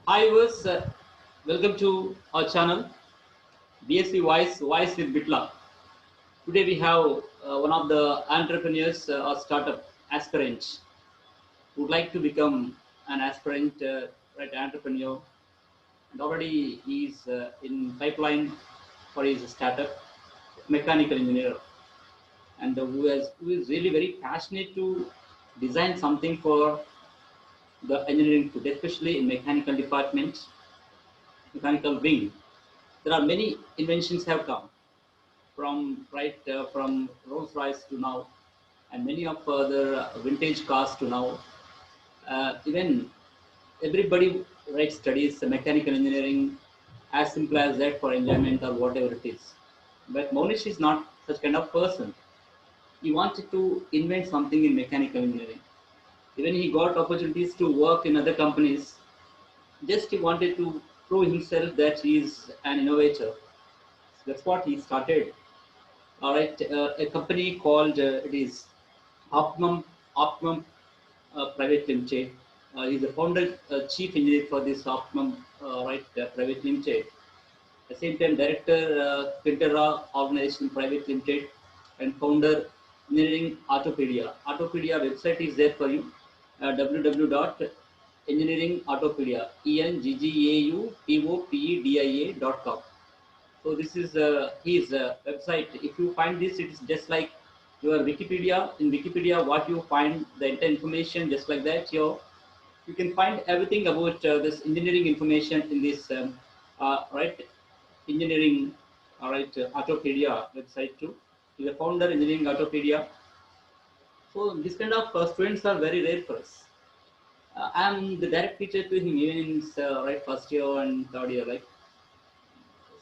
Hi, viewers. Welcome to our channel, BSc Voice with Bitla. Today we have one of the entrepreneurs or startup aspirant who would like to become an aspirant right entrepreneur, and already he's in pipeline for his startup, mechanical engineer, and who is really very passionate to design something for the engineering field, especially in mechanical department, mechanical wing. There are many inventions have come from Rolls Royce to now, and many of other vintage cars to now. Even everybody studies mechanical engineering as simple as that for enjoyment or whatever it is. But Monish is not such kind of person. He wanted to invent something in mechanical engineering. Even he got opportunities to work in other companies. Just he wanted to prove himself that he is an innovator. That's what he started. All right, a company called it is Optimum Private Limited. He's the founder, chief engineer for this Optimum Private Limited. At the same time, director Pintera Organization Private Limited, and founder Engineering Autopedia. Autopedia website is there for you. www.engineeringautopia engineautopedia.com. So this is his website. If you find this, it is just like your Wikipedia. In Wikipedia, what you find the entire information, just like that. You can find everything about this engineering information in this right engineering Autopedia website too. He's a founder engineering Autopedia. So this kind of students are very rare for us. I'm the direct teacher to him even in his first year and third year.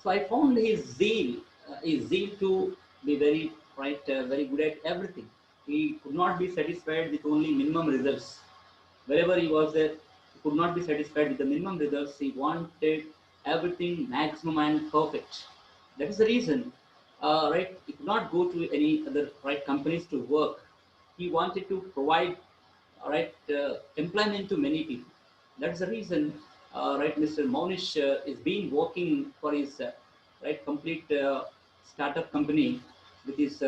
So I found his zeal to be very good at everything. He could not be satisfied with only minimum results. Wherever he was there, he could not be satisfied with the minimum results. He wanted everything maximum and perfect. That is the reason, he could not go to any other companies to work. He wanted to provide employment to many people. That's the reason, Mr. Monish is been working for his complete startup company with his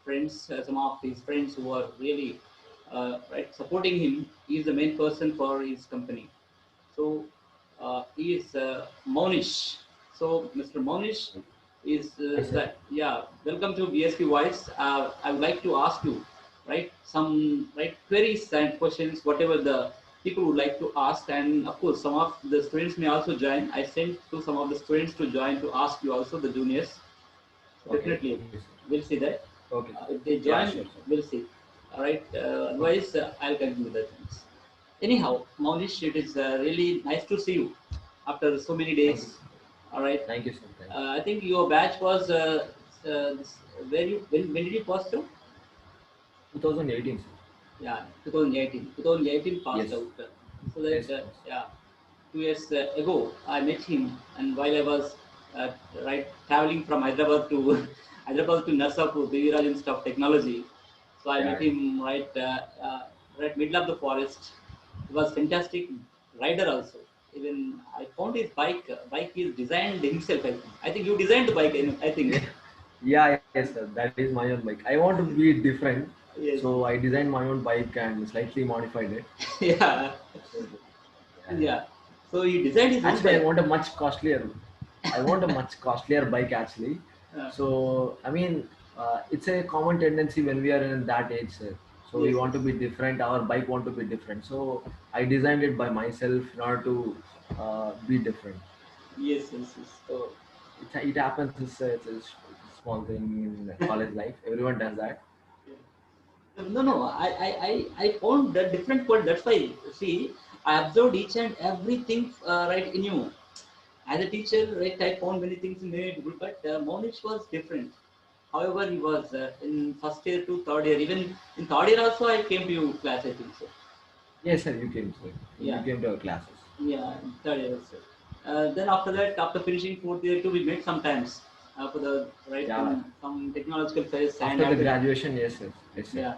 friends, some of his friends who are really supporting him. He is the main person for his company. So he is Monish. So Mr. Monish is Yes, sir. that yeah. Welcome to BSP Voice. I would like to ask you some queries and questions, whatever the people would like to ask, and of course some of the students may also join. I sent to some of the students to join to ask you also, the juniors. So Okay, definitely okay, sir. we'll see that. Okay, sir. If they Yeah, join, sure, sir. we'll see. All right. Okay. Otherwise, I'll continue the things. Anyhow, Maulish, it is really nice to see you after so many Thank you. days. All right. Thank you, sir. Thank you. I think your batch was where when did you pass through? 2018, sir. Yeah, 2018. 2018 passed Yes. out. So that Yes, yes. yeah, 2 years ago I met him, and while I was uh, traveling from Hyderabad to Hyderabad to Narsapur, BV Raj Institute of Technology. So I met Yeah, him right middle of the forest. He was fantastic rider also. Even I found his bike. Bike is designed himself. I think you designed the bike. I think. yeah. Yeah, yes, sir. That is my own bike. I want to be different, Yes. so I designed my own bike and slightly modified it. Yeah. So, yeah. Yeah. So he designed his own Actually, I bike. want a much costlier. I want a much costlier bike actually. Uh, So I mean, it's a common tendency when we are in that age, sir. So we yes. want to Yes. be different. Our bike want to be different. So I designed it by myself in order to be different. Yes. Yes. Yes. So it happens. It's a small thing in college life. Everyone does that. No, no. I found that different point. That's why, see, I observed each and everything in you. As a teacher, I found many things in me, but Monish was different. However, he was in first year to third year. Even in third year also, I came to your class. I think so. Yes, sir. You came, sir. You Yeah, came to our classes. yeah, in third year also. Then after that, after finishing fourth year too, we met sometimes for the Yeah. in some technological fairs, and After the after graduation, yes, sir. Yes, sir. yeah.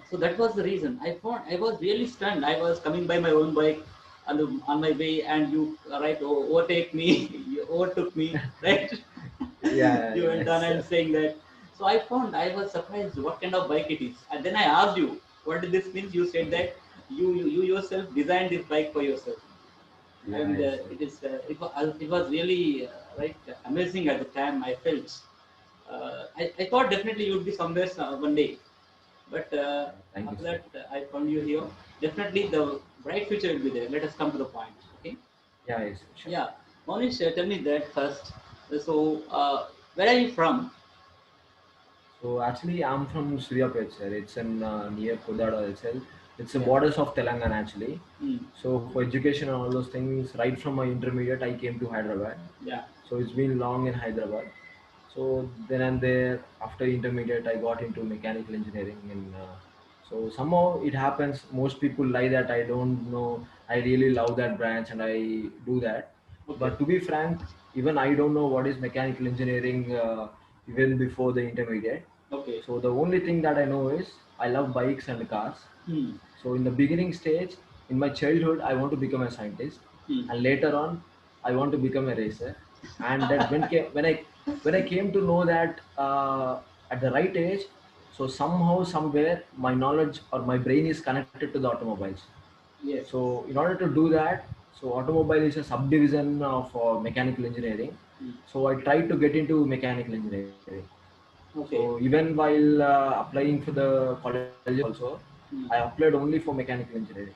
So that was the reason. I was really stunned. I was coming by my own bike. on my way, and you right overtake me, you overtook me, right? Yeah, You went on yes. and saying that. So I was surprised what kind of bike it is, and then I asked you what did this means. You said that you yourself designed this bike for yourself, Yeah, and yes. it was really right amazing at the time. I felt I thought definitely you would be somewhere one day, but Thank you, after sir. that I found you here. Definitely the bright future will be there. Let us come to the point. Okay. Yeah, yes, sure. Yeah, Monish, tell me that first. So, where are you from? So actually, I'm from Suryapet, sir. It's in near Kodada itself. It's the Yeah. borders of Telangana actually. Mm. So for education and all those things, right from my intermediate, I came to Hyderabad. Yeah. So it's been long in Hyderabad. So then and there, after intermediate, I got into mechanical engineering, and so somehow it happens. Most people lie that I don't know. I really love that branch and I do that. Okay. But to be frank, even I don't know what is mechanical engineering even before the intermediate. Okay. So the only thing that I know is I love bikes and cars. Hmm. So in the beginning stage, in my childhood, I want to become a scientist, Hmm. and later on, I want to become a racer. And that when I came to know that at the right age, so somehow somewhere my knowledge or my brain is connected to the automobiles. Yes. So in order to do that, so automobile is a subdivision of mechanical engineering. Hmm. So I tried to get into mechanical engineering. So Okay. even while applying for the colleges also, Hmm. I applied only for mechanical engineering.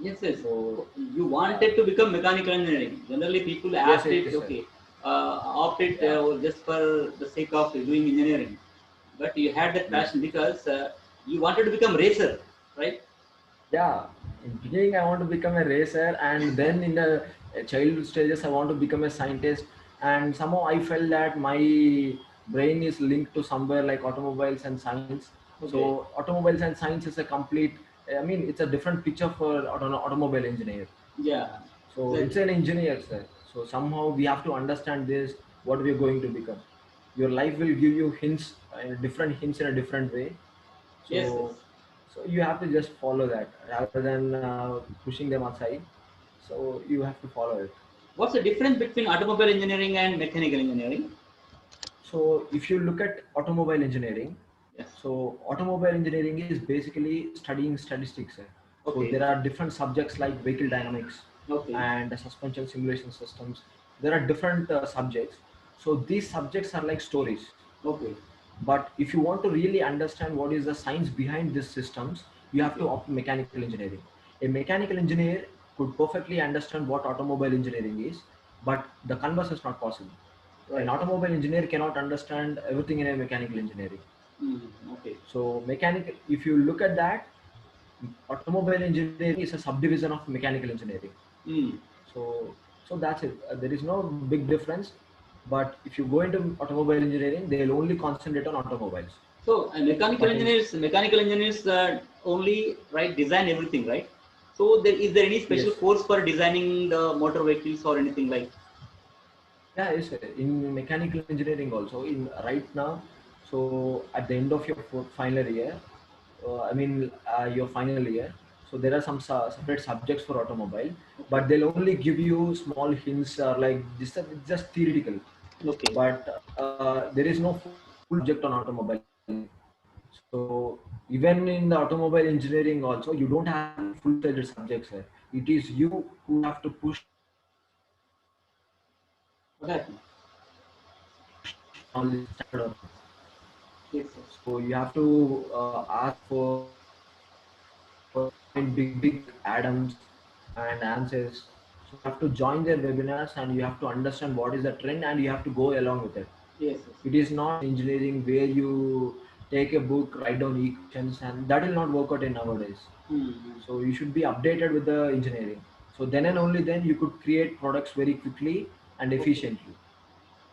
Yes, yes. So You yeah, wanted to become mechanical engineering. Generally, people yes, apt yes, it, sir. okay, opt it Yeah, just for the sake of doing engineering. But you had that yes, passion yes. because you wanted to become racer, right? Yeah. In beginning, I want to become a racer, and then in the childhood stages, I want to become a scientist. And somehow I felt that my brain is linked to somewhere like automobiles and science. Okay. So automobiles and science is a complete. I mean, it's a different picture for automobile engineer. Yeah. So it's Exactly. an engineer, sir. So somehow we have to understand this, what we are going to become. Your life will give you hints, different hints in a different way. Yes. Yes. So, so you have to just follow that rather than pushing them aside. So you have to follow it. What's the difference between automobile engineering and mechanical engineering? So if you look at automobile engineering, Yes. so automobile engineering is basically studying statistics, sir. So there Okay. are different subjects like vehicle dynamics Okay. and suspension simulation systems. There are different subjects. So these subjects are like stories. Okay. But if you want to really understand what is the science behind these systems, you have Okay. to opt mechanical engineering. A mechanical engineer could perfectly understand what automobile engineering is, but the converse is not possible. An Right. automobile engineer cannot understand everything in a mechanical engineering. Mm, okay. So mechanical, if you look at that, automobile engineering is a subdivision of mechanical engineering. Mm. So, so that's it. There is no big difference. But if you go into automobile engineering, they'll only concentrate on automobiles. So But in mechanical engineers only right design everything, right? So is there any special yes, course for designing the motor vehicles or anything like? yeah, yes, sir. In mechanical engineering also in right now. So at the end of your final year, your final year. So there are some separate subjects for automobile, Okay. but they'll only give you small hints or like just theoretical. Okay. But there is no full subject on automobile engineering. So even in the automobile engineering also, you don't have full-fledged subjects here. It is you who have to push What happened? knowledge standard of it. Yes, sir. So you have to ask for find big Adams and answers. So you have to join their webinars and you have to understand what is the trend and you have to go along with it. Yes, yes. It is not engineering where you take a book, write down equations, and that will not work out in nowadays. Mm-hmm. So you should be updated with the engineering. So then and only then you could create products very quickly and Okay. efficiently.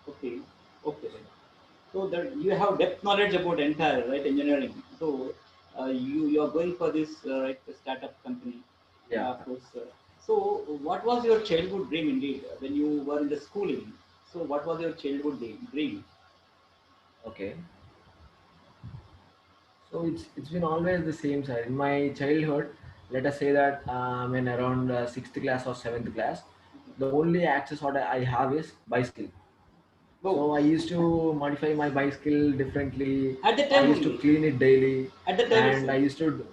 Okay. Okay. So that you have depth knowledge about entire right engineering. So you are going for this right startup company, Yeah. of course. So what was your childhood dream indeed when you were in the schooling? So what was your childhood dream? Okay. So it's been always the same side. In my childhood, let us say that I'm in around sixth class or seventh class. The only access what I have is bicycle. Oh, So I used to modify my bicycle differently. at the I time used to only. clean it daily, At the time and itself. I used to,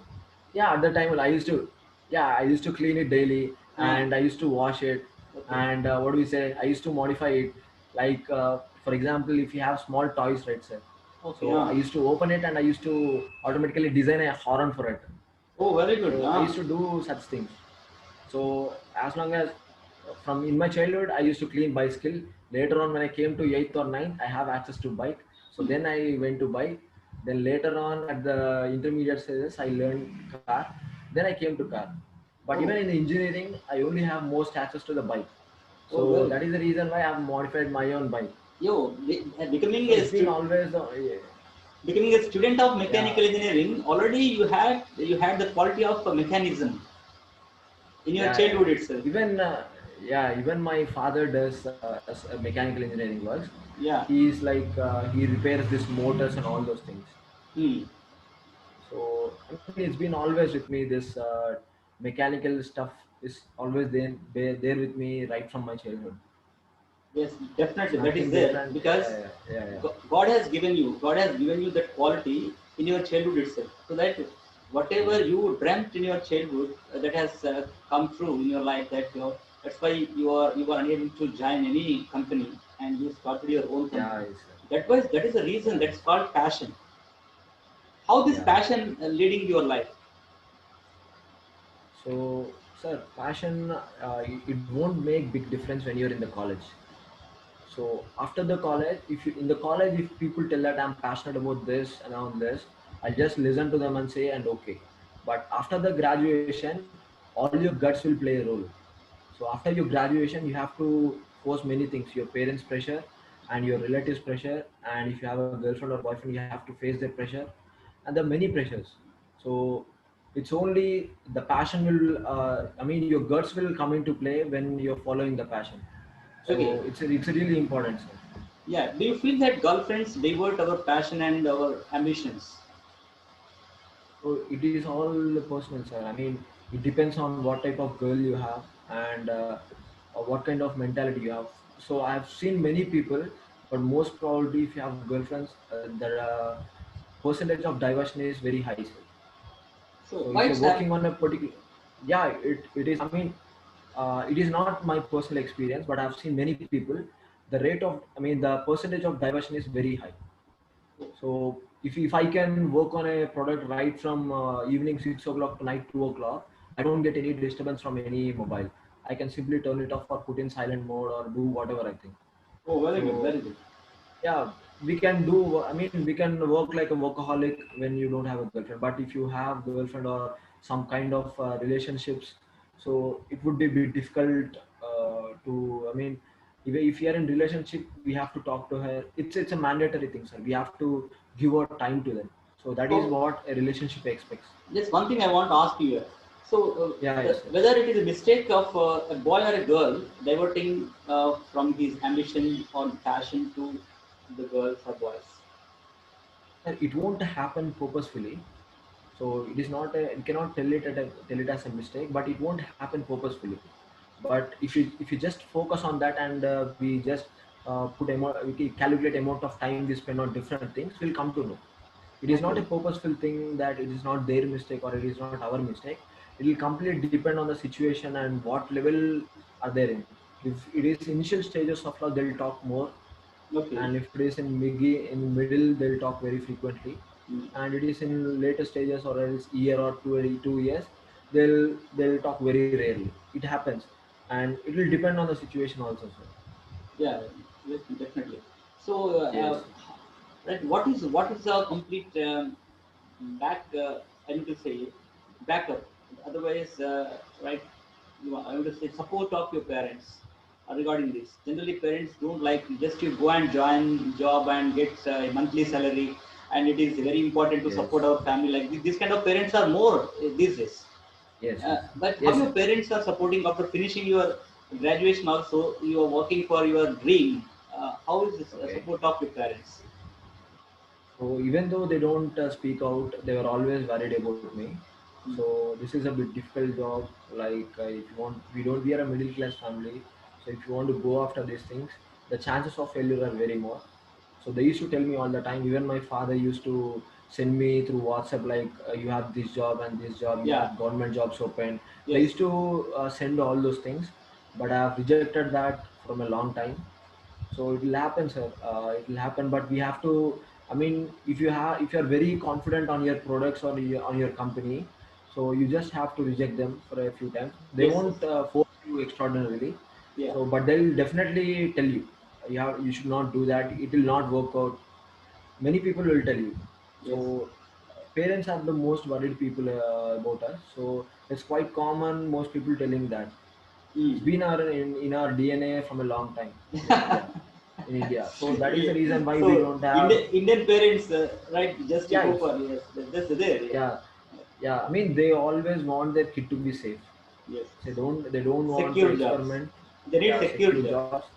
yeah, at the time I used to, yeah, I used to clean it daily, Ah, and I used to wash it, okay. and what do we say? I used to modify it, like for example, if you have small toys, right, sir? Okay. So I used to open it, and I used to automatically design a horn for it. Oh, very good. So I used to do such things. So as long as from in my childhood, I used to clean bicycle. Later on, when I came to eighth or ninth, I have access to bike. So Hmm. then I went to bike. Then later on, at the intermediate stages, I learned car. Then I came to car. But even Oh, in engineering, I only have most access to the bike. oh, So very that good. is the reason why I have modified my own bike. Becoming So a it's been always, yeah, becoming a student of yeah, mechanical engineering, already you had the quality of mechanism in your yeah, yeah. childhood itself. Even yeah, even my father does mechanical engineering works. Yeah. He's like he repairs these motors and all those things. Hmm. So I mean, it's been always with me. This mechanical stuff is always there with me right from my childhood. Yes, It's definitely that is nothing there different. because Yeah, yeah, yeah, yeah. God has given you that quality in your childhood itself. So that whatever Yes, you dreamt in your childhood, that has come true in your life. That's why you are unable to join any company and you started your own yeah, company. yes, sir. That is the reason Yeah, that's called passion. How this yeah. passion leading your life? So, sir, passion it won't make big difference when you're in the college. So after the college, if you in the college, if people tell that I'm passionate about this and on this, I'll just listen to them and say and okay. But after the graduation, all your guts will play a role. So after your graduation, you have to force many things: your parents' pressure and your relatives' pressure, and if you have a girlfriend or boyfriend, you have to face their pressure, and there are many pressures. So it's only the passion will. I mean, your guts will come into play when you're following the passion. Okay. So it's really important, sir. Yeah. Do you feel that girlfriends divert our passion and our ambitions? So it is all personal, sir. I mean, it depends on what type of girl you have and what kind of mentality you have. So I have seen many people, but most probably if you have girlfriends, the percentage of diversion is very high, sir. So So why if you're it's happening? working on a particular, yeah, it is. I mean, it is not my personal experience, but I've seen many people. The rate of, I mean, the percentage of diversion is very high. So if I can work on a product right from evening 6 o'clock to night 2 o'clock, I don't get any disturbance from any mobile. I can simply turn it off or put in silent mode or do whatever I think. Oh, very good, So very good. yeah, we can do. I mean, we can work like a workaholic when you don't have a girlfriend. But if you have girlfriend or some kind of relationships, so it would be a bit difficult to. I mean, if you are in relationship, we have to talk to her. It's a mandatory thing, sir. We have to give our time to them. So that is So what a relationship expects. just one thing I want to ask you here. So Yeah, yes, yes. whether it is a mistake of a boy or a girl diverting from his ambition or passion to the girls or boys. And it won't happen purposefully. So it is not a, you cannot tell it as a mistake, but it won't happen purposefully. But if you just focus on that and we just we calculate amount of time we spend on different things, we'll come to know. It is not Okay. a purposeful thing that it is not their mistake or it is not our mistake. It will completely depend on the situation and what level are they in. If it is initial stages of love, they'll talk more, Okay. and if it is in middle, they'll talk very frequently, Mm. and it is in later stages or else year or 2 years, they'll talk very rarely. It happens, and it will depend on the situation also, sir. Yeah, yes, definitely. So, Yes. right, what is the complete back? I need to say backup. Otherwise, right, I would say support of your parents regarding this. Generally, parents don't like just you go and join job and get a monthly salary, and it is very important to Yes. support our family. Like this kind of parents are more these days. Yes, yes. But how Yes, your sir. parents are supporting after finishing your graduation also, you are working for your dream. How is this Okay. support of your parents? So even though they don't speak out, they were always worried about me. Mm. So this is a bit difficult job. Like if you want, we are a middle class family. So if you want to go after these things, the chances of failure are very more. So they used to tell me all the time. Even my father used to send me through WhatsApp like you have this job and this job. You Yeah. have government jobs open. They Yes. used to send all those things, but I have rejected that from a long time. So it will happen, sir. It will happen, but we have to. I mean, if you are very confident on your products or on your company, so you just have to reject them for a few times. They Yes. Yes. won't force you extraordinarily. Yeah. So, but they'll definitely tell you, you should not do that. It will not work out. Many people will tell you. Yes. So parents are the most worried people about us. So it's quite common. Most people telling that it's Mm. been in our DNA from a long time in India. In India, so that is Yeah. the reason why we So don't have. Indian parents, right, just to Yeah, go yes, for yes, that's there. Yeah. yeah, yeah. I mean, they always want their kid to be safe. Yes. They don't want to Secure jobs. experiment. They need Yeah, secure secure jobs. jobs.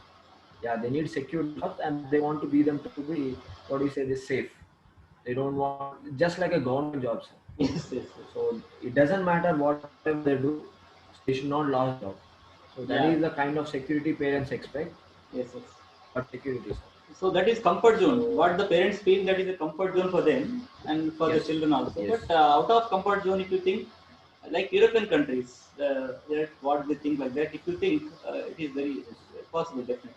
Yeah, they need secure jobs, and they want to be them to be, what do you say, this safe. They don't want just like a government job, sir. Yes. Yes. Yes. So it doesn't matter whatever they do, so they should not lose job. So that is Yeah. the kind of security parents expect. Yes. Yes. Job security, sir. So that is comfort zone. So What the parents feel, that is a comfort zone for them and for the yes, children also. yes, But out of comfort zone, if you think like European countries, what they think like that. If you think it is very yes, possible, definitely.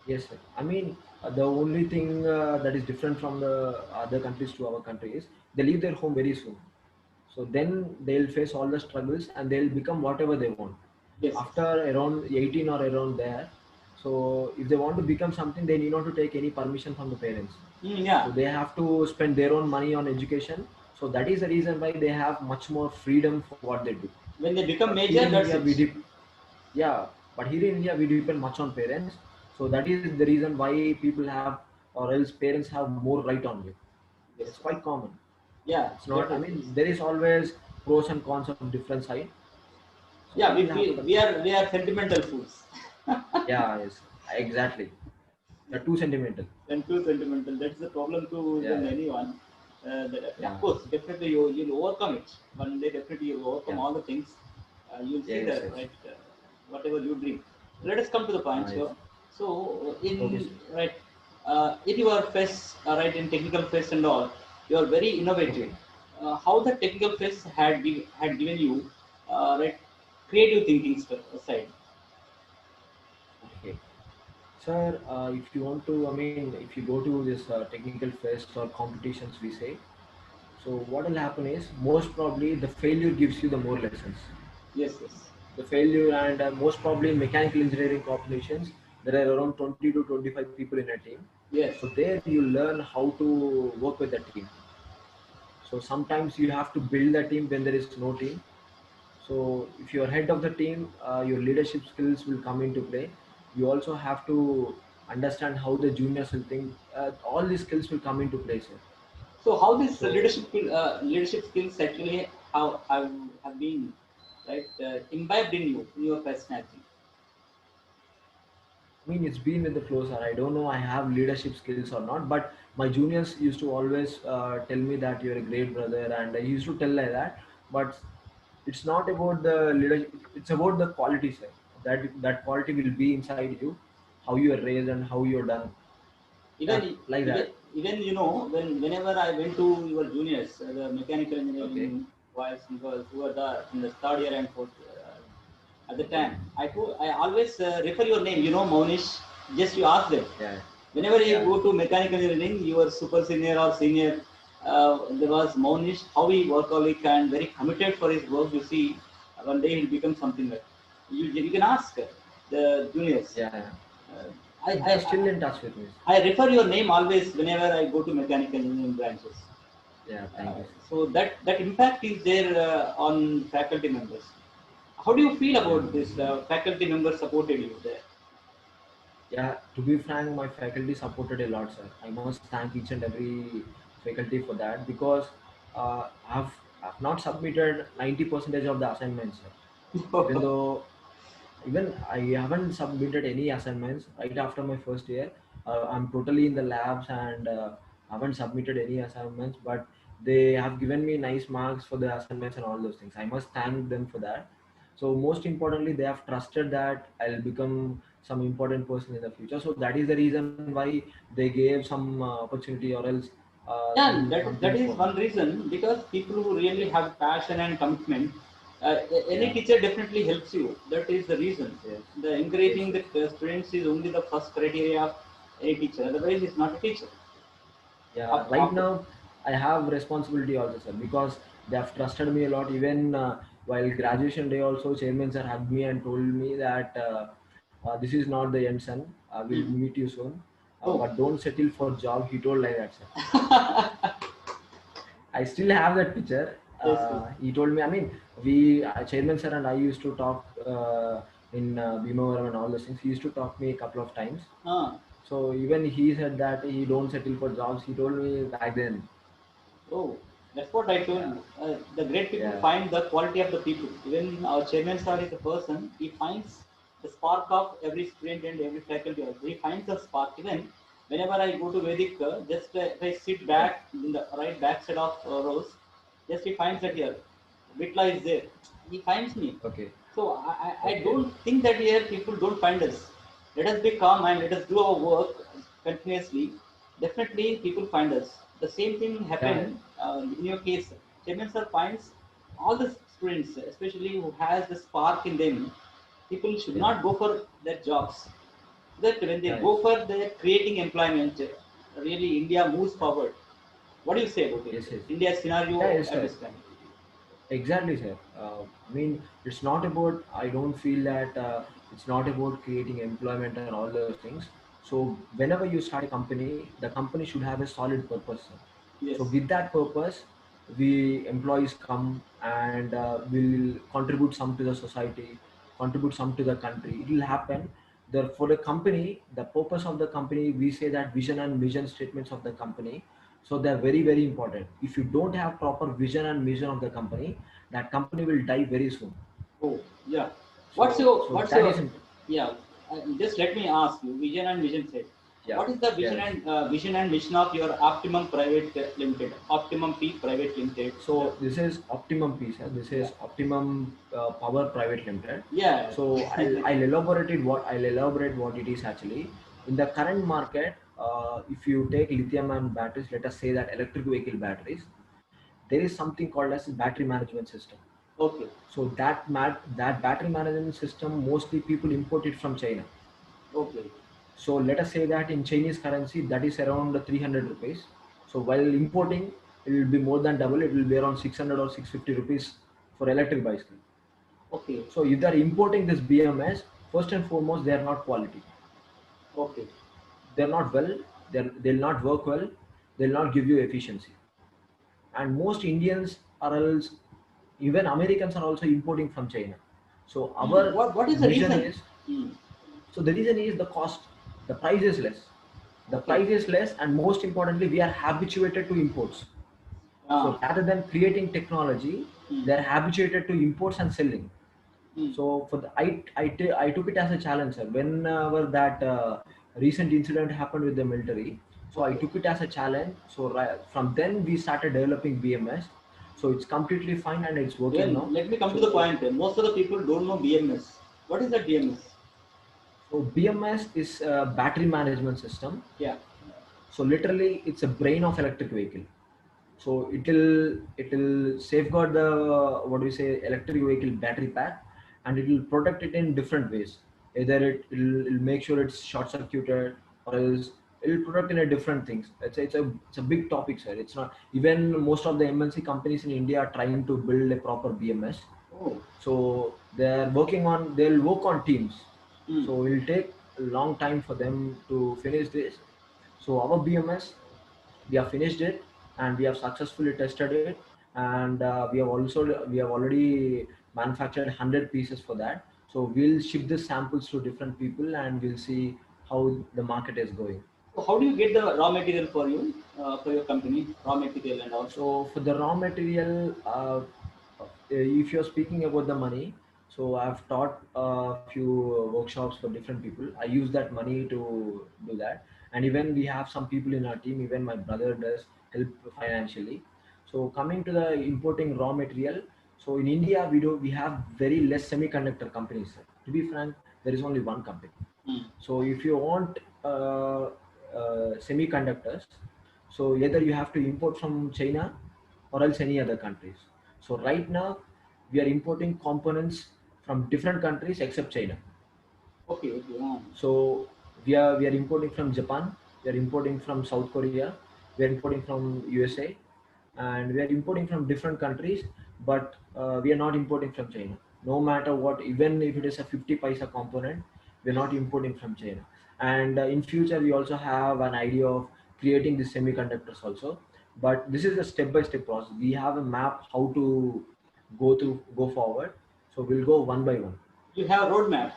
yes, sir. I mean, the only thing that is different from the other countries to our country is they leave their home very soon. So then they'll face all the struggles and they'll become whatever they want. Yes. Yes. After around 18 or around there, so if they want to become something, they need not to take any permission from the parents. So Yeah. they have to spend their own money on education. So that is the reason why they have much more freedom for what they do. When they become But here major, in that's India, it. yeah, but here in India, we depend much on parents. So that is the reason why people have, or else parents have more right on you. Yes. It's Yes. quite common. Yeah. It's not. I Definitely. mean, there is always pros and cons of different side. So Yeah. it We will feel happen. we are sentimental fools. Yeah, yes, exactly. They're too sentimental. And too sentimental. That's the problem to Yeah, even yeah, anyone. Of yeah, course, definitely you'll overcome it. One day, definitely you'll overcome yeah. all the things. You'll see Yes, that, yes. right? Whatever you dream. Let us come to the point Yes. here. So, in Okay, sir. right, in your face, right, in technical face and all, you are very innovative. Okay. How the technical face had given you, right, creative thinking side. Okay. Sir, if you want to, I mean, if you go to this technical fest or competitions, we say, so what will happen is most probably the failure gives you the more lessons. Yes, yes, The failure and most probably in mechanical engineering competitions, there are around 20 to 25 people in a team. yes. So there you learn how to work with the team. So sometimes you have to build a team when there is no team. So if you're head of the team, your leadership skills will come into play. You also have to understand how the juniors will think. All these skills will come into place. So how this So leadership skills actually have been right imbibed in you in your personality? I mean, it's been with the flow, sir. I don't know I have leadership skills or not, but my juniors used to always tell me that you're a great brother, and I used to tell like that. But it's not about the leadership; it's about the quality, sir. That quality will be inside you, how you are raised and how you are done. Even Yeah, like even that. even whenever I went to your juniors, the mechanical Okay, engineering boys and girls who were there in the third year and fourth year, at the okay, time, I always refer your name. Monish. Just you ask them. yeah, Whenever you yeah, go to mechanical engineering, you are super senior or senior. There was Monish, how he workaholic and very committed for his work. You see, one day he'll become something like you can ask the juniors. yeah, yeah. Uh, I, So they're I still in touch with me. I refer your name always whenever I go to mechanical engineering branches. Yeah, thank you, sir. So that impact is there on faculty members. How do you feel Yeah. about this? Faculty members supported you there. Yeah, to be frank, my faculty supported a lot, sir. I must thank each and every faculty for that because I've not submitted 90 percentage of the assignments, sir. Even though even I haven't submitted any assignments right after my first year. I'm totally in the labs and haven't submitted any assignments. But they have given me nice marks for the assignments and all those things. I must thank them for that. So most importantly, they have trusted that I'll become some important person in the future. So that is the reason why they gave some opportunity or else Yeah, some that things is for me. one reason, because people who really have passion and commitment, any Yeah. teacher definitely helps you. That is the reason. Yes. The Yes. encouraging Yes. the students is only the first criteria of any teacher. Otherwise, he's not a teacher. Yeah, right After, now I have responsibility also, sir, because they have trusted me a lot. Even while graduation day, also chairman sir hugged me and told me that this is not the end, son. We'll hmm. meet you soon, Oh, but don't settle for job. He told like that, sir. I still have that picture. yes, yes. He told me. I mean, we chairman sir and I used to talk in Bhimavaram and all those things. He used to talk me a couple of times. Ah, So even he said that he don't settle for jobs. He told me back then. oh, that's what I told Yeah, you. The great people yeah, find the quality of the people. Even our chairman sir is a person, he finds the spark of every student and every faculty also. He finds the spark. Even whenever I go to Vedic, just if I sit yeah. back in the right back side of rows, just he finds that here. Bitla is there. He finds me. Okay, So I okay. don't think that here people don't find us. Let us be calm and let us do our work continuously. Definitely, people find us. The same thing Yeah, happened in your case. Chairman sir finds all the students, especially who has the spark in them. People should yeah, not go for their jobs. That when they yeah. go Yes, for their creating employment, really India moves forward. What do you say about it? yes, yes. India's Yeah, scenario yes, at sir. this time. Exactly, sir. I mean, it's not about. I don't feel that it's not about creating employment and all those things. So whenever you start a company, the company should have a solid purpose, sir. So Yes. with that purpose, we employees come and will contribute some to the society, contribute some to the country. It will happen. For the company, the purpose of the company, we say that vision and mission statements of the company. So they're very, very important. If you don't have proper vision and mission of the company, that company will die very soon. Oh, yeah. So What's that your, is yeah? Just let me ask you, vision and mission set. yeah, What is the yes. vision and mission of your Optimum Private Limited, Optimum P Private Limited? So this is Optimum piece. This Yeah, is Optimum Power Private Limited. yeah, So I'll elaborate what it is actually. In the current market, if you take lithium and batteries, let us say that electric vehicle batteries, there is something called as a battery management system. okay, So that battery management system mostly people import it from China. okay, So let us say that in Chinese currency that is around 300 rupees. So while importing, it will be more than double. It will be around 600 or 650 rupees for electric bicycle. okay, So if they are importing this BMS, first and foremost, they are not quality. okay. They're not well. They'll not work well. They'll not give you efficiency. And most Indians are else, even Americans are also importing from China. So our What is the vision reason? is, Hmm. so the reason is the cost. The price is less. The Okay. price is less, and most importantly, we are habituated to imports. So Ah. rather than creating technology, Hmm. they are habituated to imports and selling. Hmm. So for the I took it as a challenge, sir. Whenever that recent incident happened with the military, so I Okay. took it as a challenge. So from then we started developing BMS. So it's completely fine and it's working Well, now. let me come to the So point. Most of the people don't know BMS. What is that BMS? so BMS is a battery management system. Yeah. So literally, it's a brain of electric vehicle. So it will safeguard the what do we say electric vehicle battery pack, and it will protect it in different ways. Either it'll make sure it's short circuited, or else it'll protect in a different things. It's a big topic, sir. It's not even most of the MNC companies in India are trying to build a proper BMS. Oh. So they'll work on teams. Hmm. So it'll take a long time for them to finish this. So our BMS, we have finished it and we have successfully tested it, and we have already manufactured 100 pieces for that. So we'll ship the samples to different people and we'll see how the market is going. So how do you get the raw material for you, for your company, raw material and all? So for the raw material, if you're speaking about the money, so I've taught a few workshops for different people. I use that money to do that, and even we have some people in our team. Even my brother does help financially. So coming to the importing raw material, so in India we have very less semiconductor companies. To be frank, there is only one company. Mm. So if you want semiconductors, so either you have to import from China or else any other countries. So right now we are importing components from different countries except China. Okay, okay. So we are importing from Japan, we are importing from South Korea, we are importing from USA, and we are importing from different countries, but we are not importing from China. No matter what, even if it is a 50 paisa component, we are not importing from China. And in future, we also have an idea of creating the semiconductors also. But this is a step-by-step process. We have a map how to go forward. So we'll go one by one. You have a roadmap.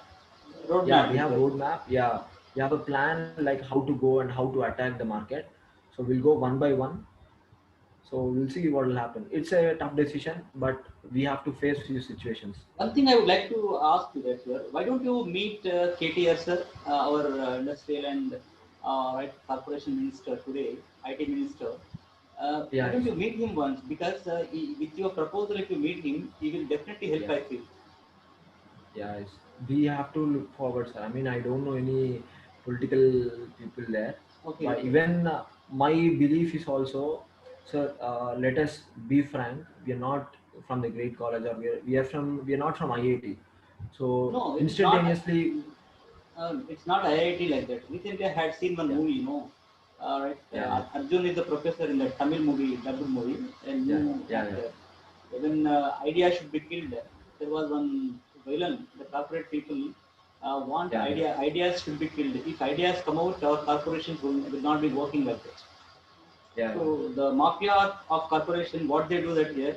Yeah, Roadmap we is have there. roadmap. Yeah, we have a plan like how to go and how to attack the market. So we'll go one by one. So we'll see what will happen. It's a tough decision, but we have to face few situations. One thing I would like to ask you that, sir, why don't you meet KTR, sir, our industrial and right corporation minister today, IT minister? Why Yeah, don't you meet him once? Because with your proposal, if you meet him, he will definitely help. yeah, I feel. yeah. We have to look forward, sir. I mean, I don't know any political people there, Okay, but okay. even my belief is also, sir. Let us be frank. We are not from the great college, or we are not from IIT. So No, it's not. instantaneously, It's not IIT like that. Recently, I had seen one yeah, movie. Right? yeah, yeah, Arjun is the professor in the Tamil movie, dubbed movie, a yeah, new yeah, yeah, actor. When idea should be killed, there was one villain. The corporate people want yeah, yeah, ideas should be killed. If ideas come out, our corporations will not be working like that. yeah, yeah. So the mafia of corporation, what they do that here,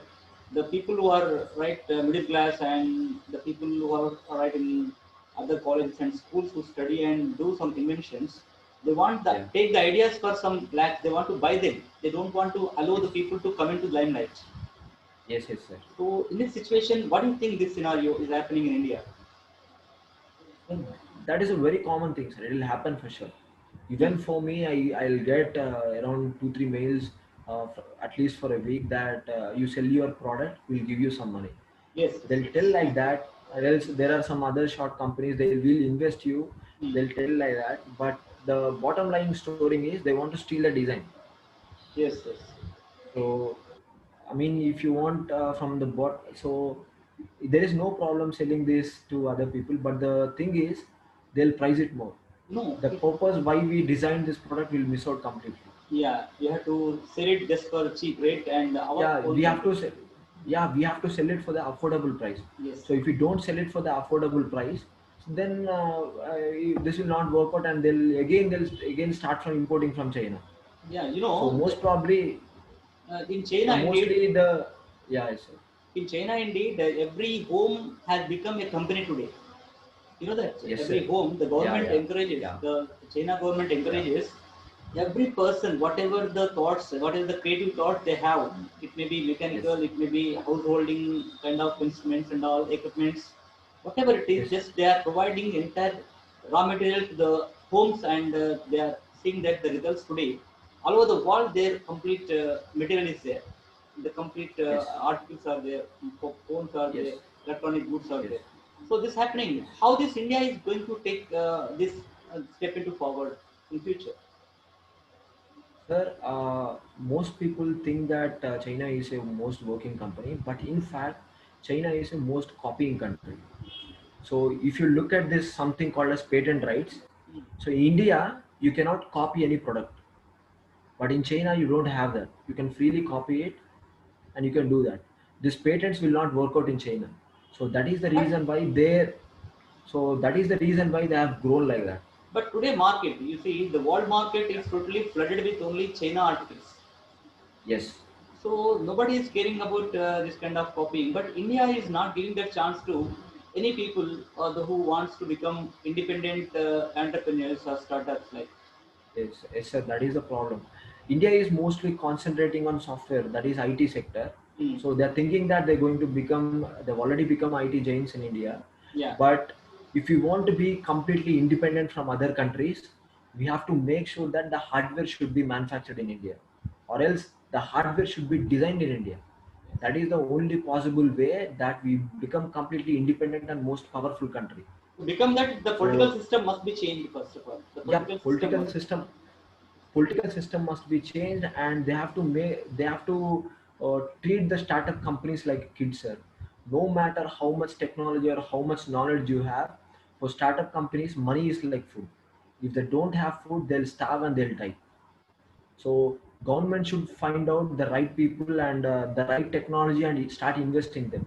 the people who are right middle class and the people who are right in other colleges and schools who study and do some inventions, they want Yeah. that take the ideas for some lakhs. They want to buy them. They don't want to allow Yes. the people to come into limelight. Yes, yes, sir. So in this situation, what do you think this scenario is happening in India? And that is a very common thing, sir. It will happen for sure. Hmm. Even for me, I'll get around 2 3 mails at least for a week that you sell your product, we'll give you some money. Yes, They'll yes, tell like yes. that. Or else there are some other short companies they will invest you. Hmm. They'll tell like that. But the bottom line story is they want to steal the design. Yes, yes. So I mean, if you want from the bot, so there is no problem selling this to other people. But the thing is, they'll price it more. No, The purpose why we designed this product will miss out completely. yeah, you have to sell it just for cheap rate and our Yeah, own we have to company. sell. Yeah, we have to sell it for the affordable price. Yes. So if we don't sell it for the affordable price, then this will not work out, and they'll again start from importing from China. Yeah, So most probably, in yeah, China indeed, mostly the yeah, yes, sir. every home has become a company today. You know that Yes, every sir. home, the Yeah, government yeah, encourages, yeah, the China government yeah. encourages every person, whatever the thoughts, whatever the creative thoughts they have, it may be Yes, mechanical, it may be householding kind of instruments and all equipments, whatever it is, yes, just they are providing entire raw material to the homes and they are seeing that the results today, all over the world, their complete material is there. The complete yes, articles are there, phones are yes, there, electronic goods are yes. there. So this happening. How this India is going to take this step into forward in future? Sir, most people think that China is a most working company, but in fact, China is a most copying country. So if you look at this something called as patent rights, Mm. so in India you cannot copy any product, but in China you don't have that. You can freely copy it, and you can do that. These patents will not work out in China. So that is the But reason why they. So that is the reason why they have grown like that. but today market, you see, the world market Yeah. is totally flooded with only China articles. Yes. So nobody is caring about this kind of copying. But India is not giving that chance to any people who wants to become independent entrepreneurs or startups like. Yes, yes, sir. That is the problem. India is mostly concentrating on software, that is IT sector. Mm. So they're thinking that they're going to become, they've already become IT giants in India. Yeah. But if we want to be completely independent from other countries, we have to make sure that the hardware should be manufactured in India, or else the hardware should be designed in India. That is the only possible way that we become completely independent and most powerful country. To become that, the political So system must be changed first of all. The yeah, political system must. political system must be changed, and they have to treat the startup companies like kids, sir. No matter how much technology or how much knowledge you have, for startup companies money is like food. If they don't have food, they'll starve and they'll die. So government should find out the right people and the right technology and start investing them.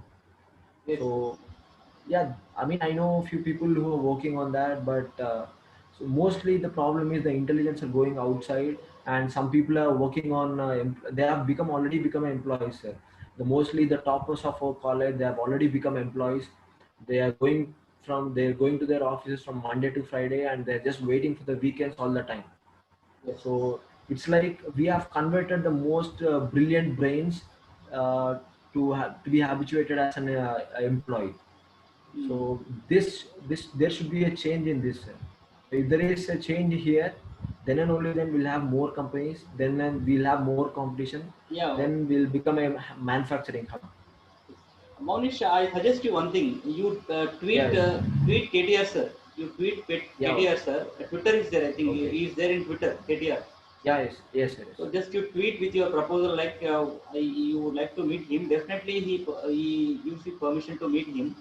Yes. So yeah, I mean, I know a few people who are working on that, but so mostly the problem is the intelligence are going outside, and some people are working on they have become already become employees, sir. The mostly the toppers of our college, they have already become employees. They're going to their offices from Monday to Friday, and they're just waiting for the weekends all the time. Yes. So it's like we have converted the most brilliant brains to be habituated as an employee. Mm. So this there should be a change in this. If there is a change here, then and only then we'll have more companies. Then we'll have more competition. Yeah. Then we'll become a manufacturing hub. Monish, I suggest you one thing. You Yeah, tweet KTR sir. You tweet yeah. KTR sir. Twitter is there. I think Okay. he is there in Twitter. KTR. Yeah, yes, yes, yes. So just you tweet with your proposal like you would like to meet him. Definitely he gives you permission to meet him.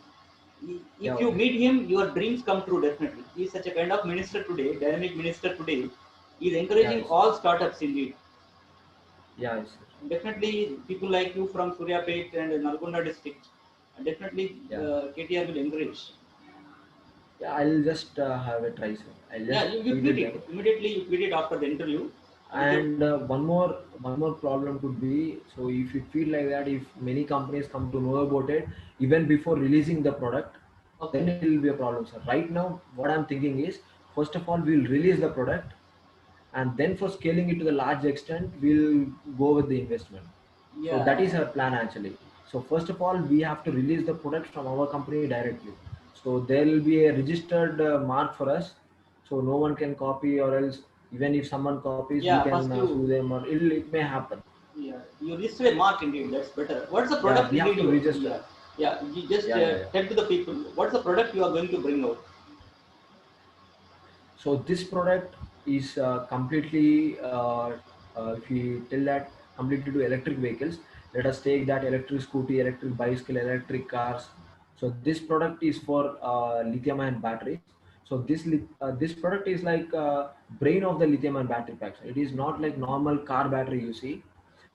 Yeah, If you okay. meet him, your dreams come true. Definitely, he is such a kind of minister today, dynamic minister today. He is Yeah, encouraging yes. all startups indeed. Yeah, yes, sir. Definitely, people like you from Suryapet and Nalgonda district, definitely Yeah. KTR will encourage. Yeah, I'll just have a try, sir. I'll Yeah, just you tweet tweet with it them. immediately. You tweet it after the interview. With your, And one more problem could be, so if you feel like that, if many companies come to know about it even before releasing the product, then okay, it will be a problem, sir. Right now what I'm thinking is, first of all we'll release the product, and then for scaling it to the large extent we'll go with the investment. So that is yeah, our plan actually. So first of all we have to release the product from our company directly. So there will be a registered mark for us, so no one can copy, or else even if someone copies we yeah. can First sue you, them, or it may happen. yeah, you listed a mark indeed. That's better. What's the Yeah, product we have indeed to you? register. Yeah, yeah. You just Yeah, yeah, yeah. tell to the people what's the product you are going to bring out. So this product is completely, if we tell that, completely to electric vehicles. Let us take that electric scooty, electric bicycle, electric cars. So this product is for lithium-ion batteries. So this product is like brain of the lithium-ion battery packs. It is not like normal car battery you see.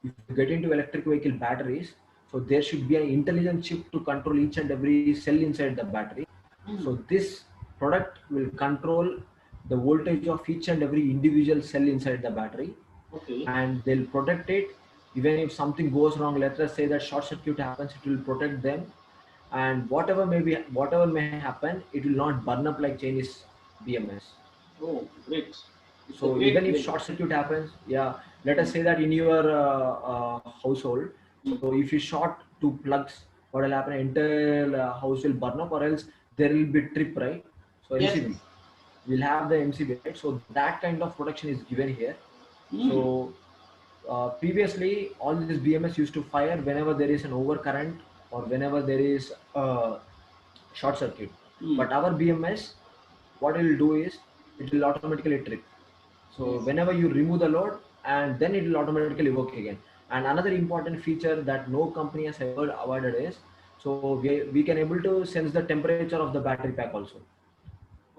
If you get into electric vehicle batteries, so there should be an intelligent chip to control each and every cell inside the battery. Hmm. So this product will control the voltage of each and every individual cell inside the battery, Okay. and they'll protect it. Even if something goes wrong, let us say that short circuit happens, it will protect them. And whatever may happen, it will not burn up like Chinese BMS. Oh, great. It's a So even great if claim. short circuit happens, yeah, let us Hmm. say that in your household, Hmm. so if you short two plugs, what will happen? Entire house will burn up, or else there will be trip, right? So Yes, MCB, yes. we'll have the MCB, right? So that kind of protection is given here. Hmm. So previously, all these BMS used to fire whenever there is an overcurrent or whenever there is a short circuit. Hmm. But our BMS, what it will do is it will automatically trip. So Yes. whenever you remove the load, and then it will automatically work again. And another important feature that no company has ever avoided is, so we can able to sense the temperature of the battery pack also.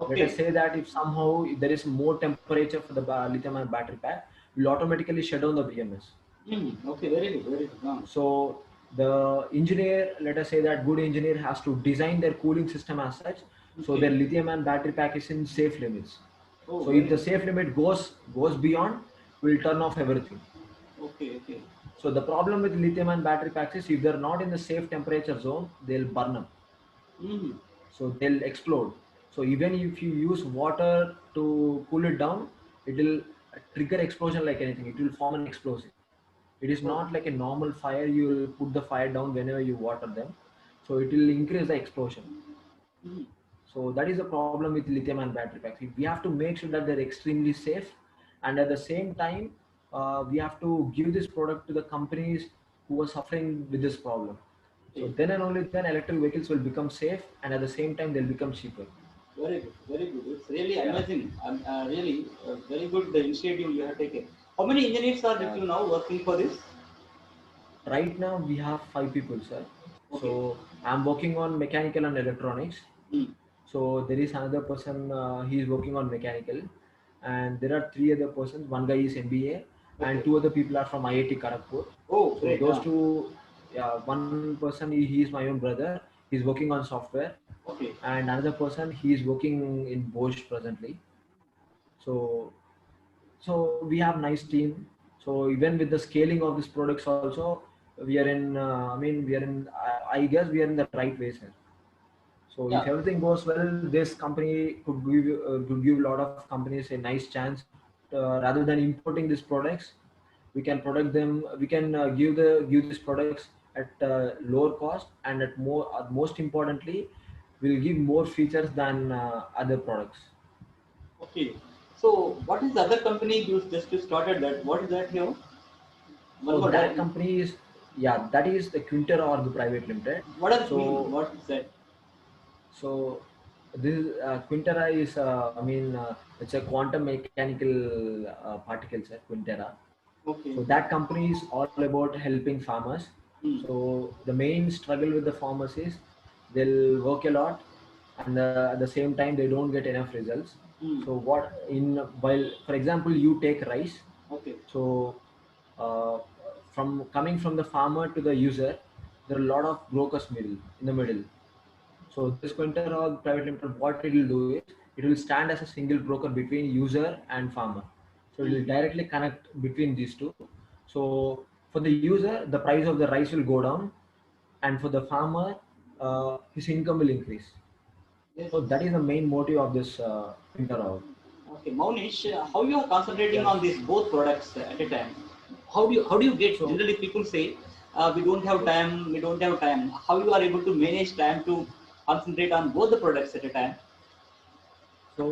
Let us Okay. say that if somehow there is more temperature for the lithium ion battery pack, will automatically shut down the BMS. Hmm. Okay. Very good. Very good. Huh. So the engineer, let us say that good engineer has to design their cooling system as such, so their Okay. lithium ion battery pack is in safe limits. Oh, So if very the good. safe limit goes beyond, we'll turn off everything. Okay. Okay. So the problem with lithium ion battery packs is, if they're not in the safe temperature zone, they'll burn up. Hmm. So they'll explode. So even if you use water to cool it down, it will trigger explosion like anything. It will form an explosive. It is Oh. not like a normal fire. You will put the fire down whenever you water them. So it will increase the explosion. Hmm. So that is the problem with lithium ion battery packs. We have to make sure that they're extremely safe, and at the same time, we have to give this product to the companies who are suffering with this problem. So Okay. then and only then electric vehicles will become safe, and at the same time they'll become cheaper. Very good, very good. It's really Yeah, amazing. Really very good the initiative you have taken. How many engineers are with yeah. you now working for this? Right now we have 5 people, sir. Okay. So I'm working on mechanical and electronics. Hmm. So there is another person, he is working on mechanical, and there are 3 other persons. One guy is MBA, and Okay. 2 other people are from IIT Kharagpur. Oh, So great. those two, yeah, one person he is my own brother. He's working on software, Okay. and another person he is working in Bosch presently. So so we have nice team. So even with the scaling of these products also, we are in. I mean, we are in. I guess we are in the right way, sir. So if Yeah. everything goes well, this company could give a lot of companies a nice chance. Rather than importing these products, we can product them. We can give these products at lower cost, and at more most importantly, will give more features than other products. Okay. So what is the other company you just started that? What is that here? One So more that time. company is, yeah, that is the Quinter Org Private Limited. What does it mean? So What is that? so this Quintera is it's a quantum mechanical particle, sir, Quintera. Okay. So that company is all about helping farmers. Hmm. So the main struggle with the farmers is they'll work a lot, and at the same time they don't get enough results. Hmm. So what in while for example you take rice. Okay. So uh, from coming from the farmer to the user, there are a lot of brokers middle in the middle. So this Quinterog Private Limited, what it will do is it will stand as a single broker between user and farmer. So it will Hmm. directly connect between these two. So for the user, the price of the rice will go down, and for the farmer, his income will increase. Yes. So that is the main motive of this Quinterog. Okay, Monish, how you are concentrating Yeah. on these both products at a time? How do you get? So Generally, people say we don't have time. We don't have time. How you are able to manage time to concentrate on both the products at a time? So,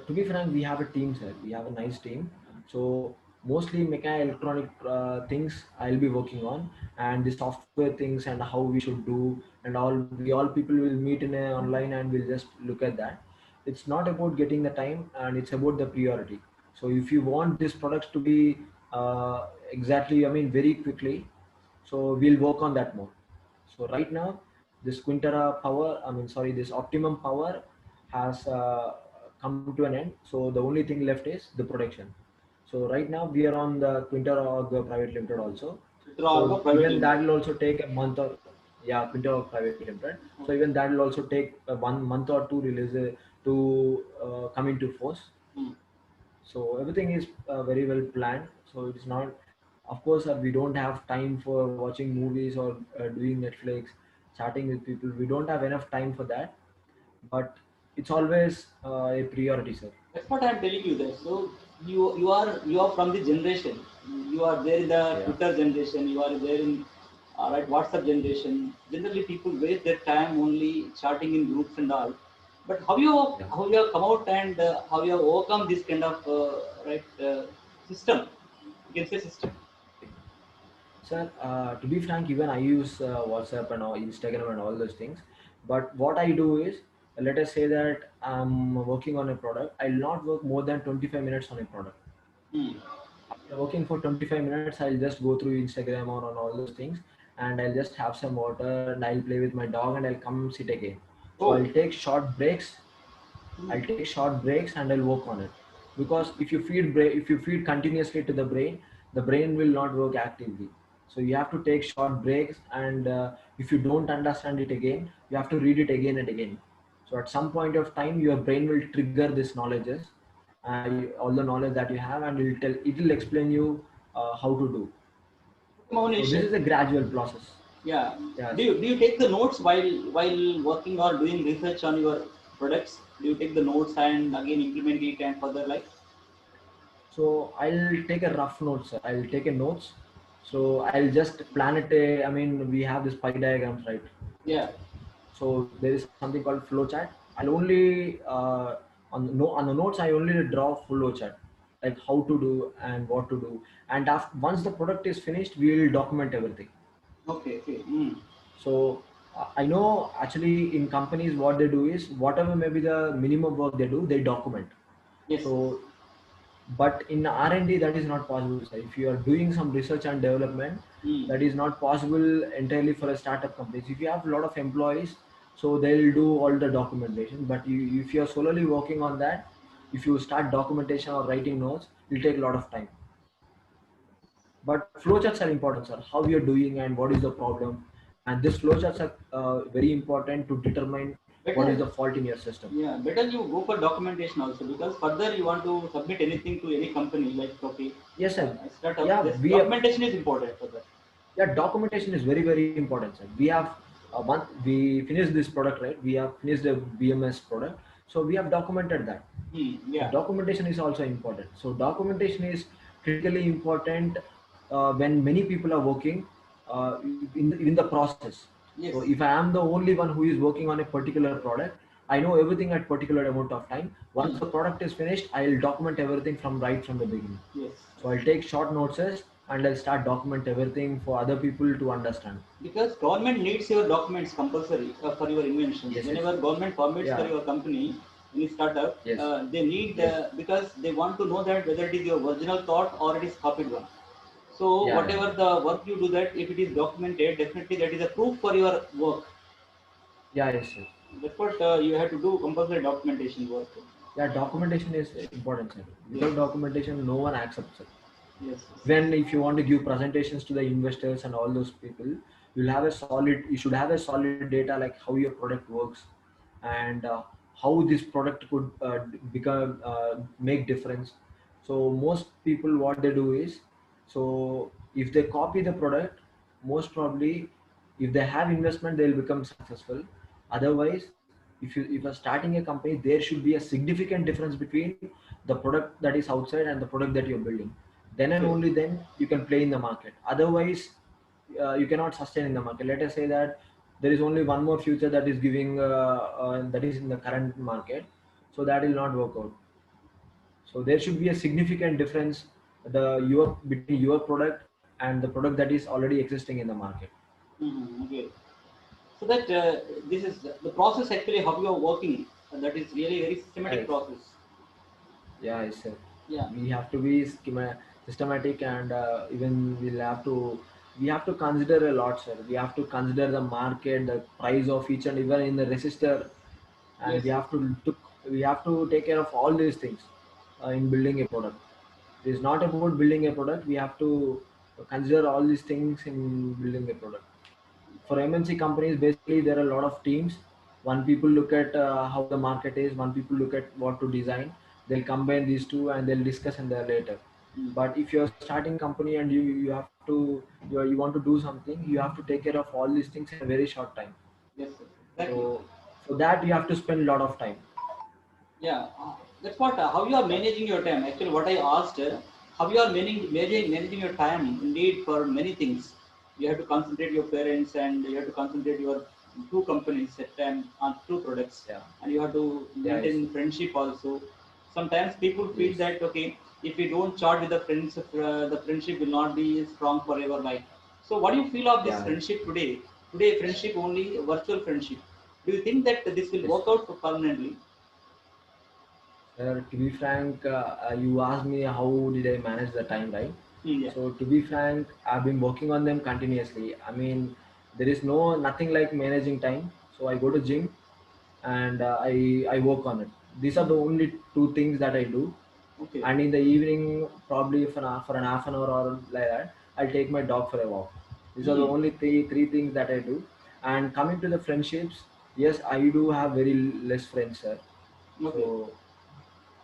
to be frank, we have a team, sir. We have a nice team. So, mostly mechanical electronic things I'll be working on, and the software things and how we should do, and all. We all people will meet in a online and we'll just look at that. It's not about getting the time, and it's about the priority. So, if you want these products to be exactly, I mean, very quickly, so we'll work on that more. So right now, this Quintera power, I mean, sorry, this optimum power has come to an end. So the only thing left is the production. So right now we are on the Quintera Org Private Limited also. Withdrawal So of private even that limited. will also take a month or, yeah, Quintera Org Private Limited. So Okay. even that will also take 1 month or two release to come into force. Hmm. So everything is very well planned. So it's not, of course, we don't have time for watching movies or doing Netflix, chatting with people. We don't have enough time for that. But it's always a priority, sir. That's what I'm telling you. That so you are from the generation. You are there in the Yeah. Twitter generation. You are there in right WhatsApp generation. Generally, people waste their time only chatting in groups and all. But Yeah. how you have come out and how you have overcome this kind of system? You can say system. Sir, to be frank, even I use WhatsApp and all, Instagram and all those things. But what I do is, let us say that I'm working on a product. I'll not work more than 25 minutes on a product. Hmm. After working for 25 minutes, I'll just go through Instagram or on all those things, and I'll just have some water and I'll play with my dog and I'll come sit again. So Oh. I'll take short breaks. Hmm. I'll take short breaks and I'll work on it. Because if you feed continuously to the brain will not work actively. So you have to take short breaks, and if you don't understand it again, you have to read it again and again. So at some point of time, your brain will trigger these knowledges, all the knowledge that you have, and it will explain you how to do. So Monish, this is a gradual process. yeah. Yes. Do you take the notes while working or doing research on your products? Do you take the notes and again implement it and further like? So I'll take a rough notes. I'll take a notes. So I'll just plan it. I mean, we have this pie diagrams, right? Yeah. So there is something called flowchart. I'll only on the notes I only draw flowchart, like how to do and what to do. And after, once the product is finished, we will document everything. Okay. Okay. So I know actually in companies what they do is whatever may be the minimum work they do, they document. Yes. Yes. So but in R&D that is not possible, sir. If you are doing some research and development, Mm. that is not possible entirely for a startup company. If you have a lot of employees, so they'll do all the documentation. But if you are solely working on that, if you start documentation or writing notes, it'll take a lot of time. But flowcharts are important, sir. How you're doing and what is the problem, and this flowcharts are very important to determine what is Better. the fault in your system. Yeah, better you go for documentation also, because further you want to submit anything to any company like, okay, Yes, sir. startup. Yeah, This we have, documentation is important for that. yeah, documentation is very very important, sir. We have we finished this product, right? We have finished the BMS product, so we have documented that. So Yeah. documentation is also important. So documentation is critically important when many people are working in the process. So Yes. if I am the only one who is working on a particular product, I know everything at particular amount of time. Once Hmm. the product is finished, I'll document everything from right from the beginning. Yes. So I'll take short notes and I'll start document everything for other people to understand. Because government needs your documents compulsory for your inventions. Yes, yes. Whenever government permits for Yeah. your company, any startup, Yes. they need, Yes. because they want to know that whether it is your original thought or it is copied one. So Yeah, yeah. whatever the work you do, that if it is documented, definitely that is a proof for your work. Yeah, yes, sir. That's what you have to do, compulsory documentation work. Yeah, documentation is important, sir. Yes. Without documentation, no one accepts it. Yes. Yes. When if you want to give presentations to the investors and all those people, you should have a solid data like how your product works, and how this product could become make difference. So most people what they do is, so if they copy the product, most probably if they have investment they'll become successful. Otherwise, if you're starting a company, there should be a significant difference between the product that is outside and the product that you're building. Then and Yes. only then you can play in the market. Otherwise, you cannot sustain in the market. Let us say that there is only one more future that is giving that is in the current market, so that will not work out. So there should be a significant difference your between your product and the product that is already existing in the market. Okay. So that this is the process actually how you are working. That is really very systematic Yes. process. Yeah, I said Yeah. we have to be systematic, and even we have to consider a lot, sir. We have to consider the market, the price of each and even in the resistor, and Yes. we have to take care of all these things in building a product. It is not about building a product. We have to consider all these things in building a product. For MNC companies, basically there are a lot of teams. One people look at how the market is. One people look at what to design. They'll combine these two and they'll discuss in there later. Mm. But if you're starting company and you want to do something, you have to take care of all these things in a very short time. Yes. Yes. Exactly. So for that you have to spend a lot of time. Yeah, that's what how you are managing your time. Actually, what I asked, how you are managing your time. Indeed, for many things, you have to concentrate your parents, and you have to concentrate your two companies at time on two products, Yeah. and you have to Yeah. Yes. maintain friendship also. Sometimes people feel Yes. that, okay, if we don't chat with the friends, the friendship will not be strong forever. Like, so what do you feel of this Yeah. friendship today? Today, friendship only virtual friendship. Do you think that this will Yes. work out permanently? To be frank, you asked me how did I manage the time, right? Yeah. So to be frank, I've been working on them continuously. I mean, there is nothing like managing time. So I go to gym and I work on it. These are the only two things that I do. Okay. And in the evening, probably for an half an hour or like that, I'll take my dog for a walk. These are the Hmm. only three things that I do. And coming to the friendships, yes, I do have very less friends, sir. Okay. So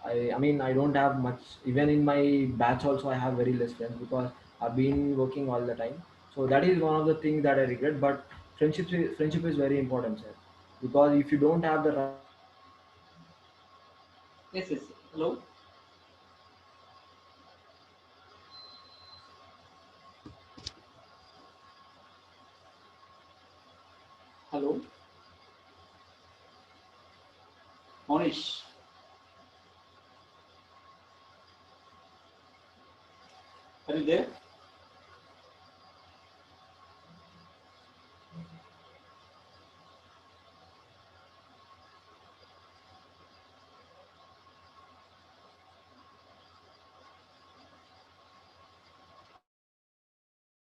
I mean I don't have much. Even in my batch also I have very less friends because I've been working all the time. So that is one of the things that I regret. But friendship is very important, sir. Because if you don't have the right friends, you will not be able to Yes. Yes. Hello. Hello. Monish. Are you there?